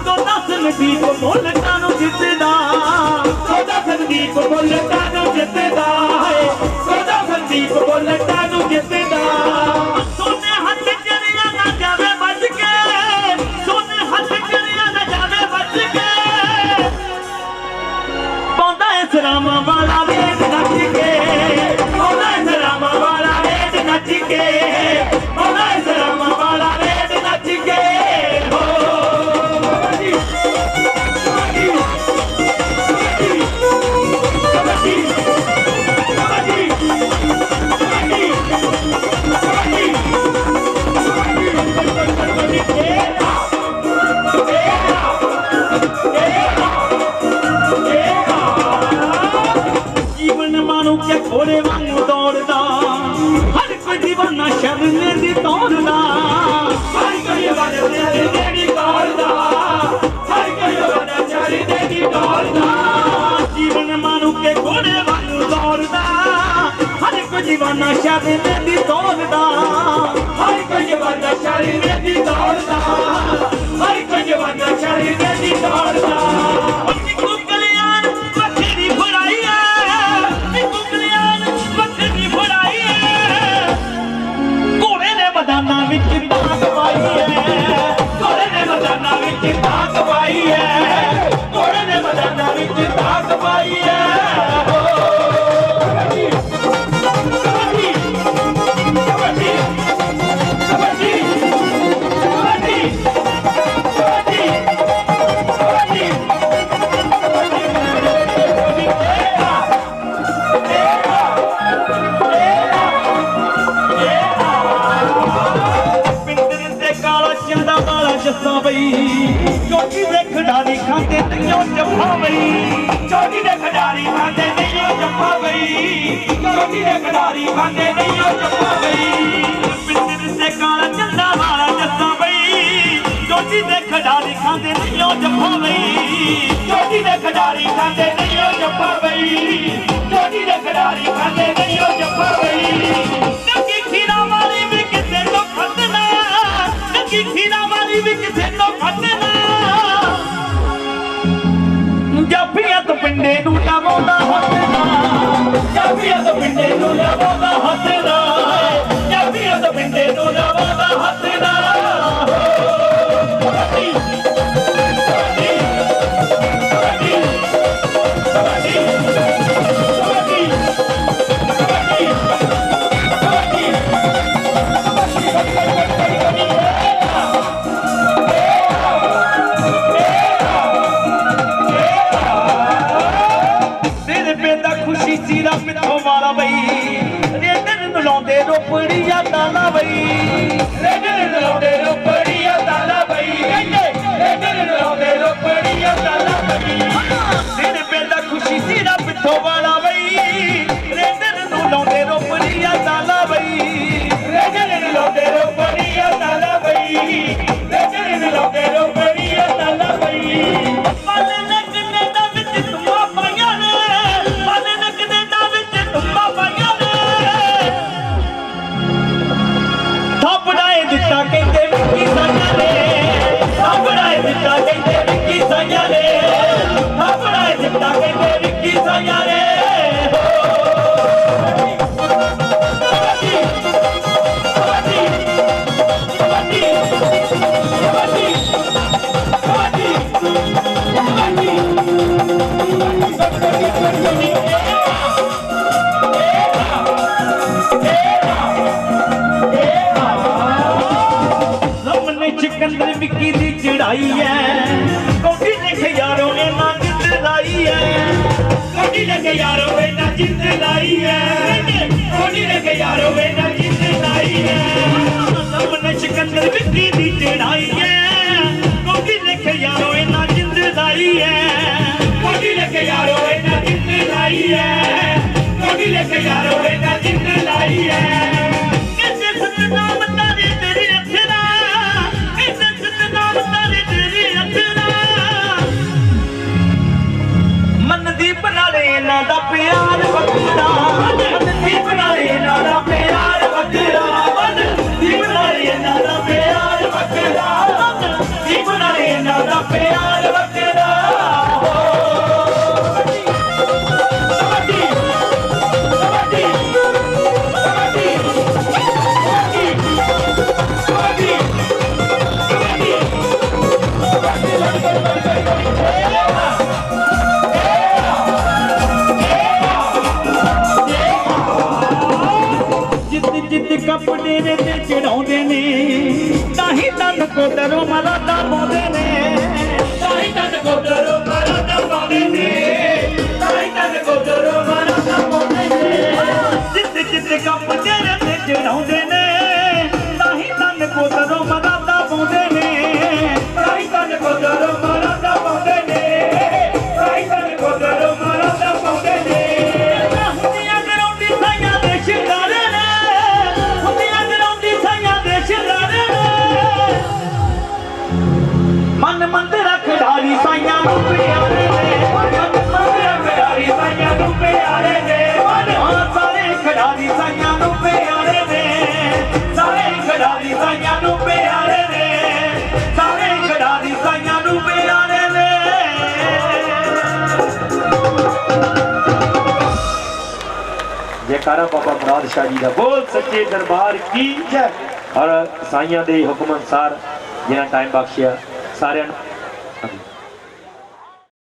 तो संदीप मोलटा नू जितदा सदा संदीप मोलटा नू जितदा है सदा संदीप मोलटा नू जितदा सोने हाथ चरिया ना जावे बच के सोने हाथ चरिया ना जावे बच के पौंदा इस रामा वाला घोड़े वांगू दौड़दा हर कोई दीवाना शर्म दी तोड़दा हर कोई दीवाना दी तोड़दा हर कोई दीवाना शर्म दी तोड़दा जीवन मानू के घोड़े वांगू दौड़दा हर कोई दीवाना शर्म दी तोड़दा हर कोई दीवाना शर्म दी तोड़दा हर कोई दीवाना शर्म दी तोड़दा मैदाना विच ताक पाई है घोड़े ने मैदाना विच ताक पाई है घोड़े ने मैदाना विच ताक पाई है ਬਈ ਚੋਟੀ ਦੇ ਖਿਡਾਰੀ ਖਾਂਦੇ ਨਹੀਂਓ ਜੱਫਾ ਬਈ ਚੋਟੀ ਦੇ ਖਿਡਾਰੀ ਖਾਂਦੇ ਨਹੀਂਓ ਜੱਫਾ ਬਈ ਚੋਟੀ ਦੇ ਖਿਡਾਰੀ ਖਾਂਦੇ ਨਹੀਂਓ ਜੱਫਾ ਬਈ ਪਿੰਡ ਤੇ ਕਾਲਾ ਚੰਦਾ ਵਾਲਾ ਜੱਸਾ ਬਈ ਚੋਟੀ ਦੇ ਖਿਡਾਰੀ ਖਾਂਦੇ ਨਹੀਂਓ ਜੱਫਾ ਬਈ ਚੋਟੀ ਦੇ ਖਿਡਾਰੀ ਖਾਂਦੇ ਨਹੀਂਓ ਜੱਫਾ ਬਈ ਚੋਟੀ ਦੇ ਖਿਡਾਰੀ ਖਾਂਦੇ ਨਹੀਂਓ ਜੱਫਾ ਬਈ ਨੱਕੀ ਖੀਰਾ ਵਾਲੀ ਵੀ ਕਿਸੇ ਤੋਂ ਖੱਟਣਾ ਨੱਕੀ ਖੀਰਾ ਵਾਲੀ ਵੀ ਕਿਸੇ ਤੋਂ ਖੱਟਣਾ ਜਾਫੀਆਂ ਤੋਂ ਪਿੰਡੇ ਨੂੰ ਲਵਾਉਂਦਾ ਹੱਥ ਜਾਫੀਆਂ ਤੋਂ ਪਿੰਡੇ ਨੂੰ ਲਵਾਉਂਦਾ ਹੱਥ ਜਾਫੀਆਂ ਤੋਂ ਪਿੰਡੇ ਨੂੰ ਲਵਾਉਂਦਾ ਹੱਥ ਖੁਸ਼ੀ ਦਾ ਮਿੱਠੋ ਵਾਲਾ ਬਈ ਰੇਡਰ ਨੂੰ ਲਾਉਂਦੇ ਰੋਪੜੀਆਂ ਤਾਲਾ ਬਈ ਰੇਡਰ ਨੂੰ ਲਾਉਂਦੇ ਰੋਪੜੀਆਂ ਤਾਲਾ ਬਈ ਰੇਡਰ ਨੂੰ ਲਾਉਂਦੇ ਰੋਪੜੀਆਂ ਤਾਲਾ ਬਈ ਦਿਨ ਵੇਲਾ ਖੁਸ਼ੀ ਸੀ ਦਾ ਮਿੱਠੋ ਵਾਲਾ ਬਈ ਰੇਡਰ ਨੂੰ ਲਾਉਂਦੇ ਰੋਪੜੀਆਂ ਤਾਲਾ ਬਈ ਰੇਡਰ ਨੂੰ ਲਾਉਂਦੇ ਰੋਪੜੀਆਂ ਤਾਲਾ ਬਈ ਰੇਡਰ ਨੂੰ ਲਾਉਂਦੇ ਰੋਪੜੀਆਂ ਤਾਲਾ ਬਈ ਕਹਿੰਦੇ ਵਿੱਕੀ ਸਾਈਆਂ ਨੇ ਥਾਪੜਾਏ ਦਿੱਤਾ ਕਹਿੰਦੇ ਵਿੱਕੀ ਸਾਈਆਂ ਨੇ ਥਾਪੜਾਏ ਦਿੱਤਾ ਕਹਿੰਦੇ ਵਿੱਕੀ ਸਾਈਆਂ ਨੇ ਸਿਕੰਦਰ ਵਿੱਕੀ ਦੀ ਚੜਾਈ ਐ ਕੋਟੀ ਲਿਖ ਯਾਰੋ ਇਹਨਾਂ ਜਿੱਤ ਲਾਈ ਐ ਕੋਟੀ ਲਿਖ ਯਾਰੋ ਇਹਨਾਂ ਜਿੱਤ ਲਾਈ ਐ ਕੋਟੀ ਲਿਖ ਯਾਰੋ ਇਹਨਾਂ ਜਿੱਤ ਲਾਈ ਐ ਸਾਹਮਣੇ ਸਿਕੰਦਰ ਵਿੱਕੀ ਦੀ ਚੜਾਈ ਐ ਕੋਟੀ ਲਿਖ ਯਾਰੋ ਇਹਨਾਂ ਜਿੱਤ ਲਾਈ ਐ ਕੋਟੀ ਲਿਖ ਯਾਰੋ ਇਹਨਾਂ ਜਿੱਤ ਲਾਈ ਐ ਕੋਟੀ ਲਿਖ ਯਾਰੋ ਇਹਨਾਂ ਜਿੱਤ ਲਾਈ ਐ ਕਿਸੇ ਸਤਨਾਮ ਤਾਰੇ ਤੇਰੇ ਅੱਖਰਾਂ ਮਨਦੀਪ ਨਾਲੇ ਇਹਨਾਂ ਦਾ ਪਿਆਰ ਵੱਖਰਾ ਮਨਦੀਪ ਨਾਲੇ ਇਹਨਾਂ ਦਾ ਪਿਆਰ ਵੱਖਰਾ ਮਨਦੀਪ ਨਾਲੇ ਇਹਨਾਂ ਦਾ ਪਿਆਰ ਵੱਖਰਾ ਮਨਦੀਪ ਨਾਲੇ ਇਹਨਾਂ ਦਾ ਪਿਆਰ ਵੱਖਰਾ ਕੱਪ ਡੇਰੇ ਤੇ ਚੜਾਉਂਦੇ ਨੇ ਤਾਹੀਂ ਤਨ ਕੋ ਦਰੋ ਮਰਾਦਾ ਪਾਉਂਦੇ ਨੇ ਤਾਹੀਂ ਤਨ ਕੋ ਦਰੋ ਮਰਾਦਾ ਪਾਉਂਦੇ ਨੇ ਤਾਹੀਂ ਤਨ ਕੋ ਦਰੋ ਮਰਾਦਾ ਪਾਉਂਦੇ ਨੇ ਜਿੱਤ ਕੱਪ ਡੇਰੇ ਤੇ ਚੜਾਉਂਦੇ ਨੇ ਤਾਹੀਂ ਤਨ ਕੋ ਦਰੋ ਮਰਾਦਾ ਪਾਉਂਦੇ ਨੇ ਤਾਹੀਂ ਤਨ ਕੋ ਦਰੋ ਮਰਾਦਾ ਪਾਉਂਦੇ ਨੇ ਤਾਹੀਂ ਤਨ ਕੋ ਦਰੋ ਮਰਾਦਾ ਪਾਉਂਦੇ ਨੇ ਹੁੰਦੀਆਂ ਗਰਾਉਂਦੀ ਸਾਈਆਂ ਦੇ ਸ਼ਿੰਗਾਰੇ ਮਨ ਮੰਦਰਾ ਖਿਡਾਰੀ ਸਾਈਆਂ ਨੂੰ ਪਿਆਰੇ ਨੇ ਮਨ ਮੰਦਰਾ ਖਿਡਾਰੀ ਸਾਈਆਂ ਨੂੰ ਪਿਆਰੇ ਨੇ ਸਾਰੇ ਖਿਡਾਰੀ ਸਾਈਆਂ ਨੂੰ ਪਿਆਰੇ ਨੇ ਸਾਰੇ ਖਿਡਾਰੀ ਸਾਈਆਂ ਨੂੰ ਪਿਆਰੇ ਨੇ ਸਾਰੇ ਖਿਡਾਰੀ ਸਾਈਆਂ ਨੂੰ ਪਿਆਰੇ ਨੇ ਜੈਕਾਰਾ ਬਾਬਾ ਮੁਰਾਦ ਸ਼ਾਹ ਜੀ ਦਾ ਬੋਲ ਸੱਚੇ ਦਰਬਾਰ ਕੀ ਜੈ। ਔਰ ਸਾਈਆਂ ਦੇ ਹੁਕਮ ਅਨੁਸਾਰ ਜਿਨ੍ਹਾਂ ਟਾਈਮ ਬਖਸ਼ਿਆ ਸਾਰਿਆਂ ਨੂੰ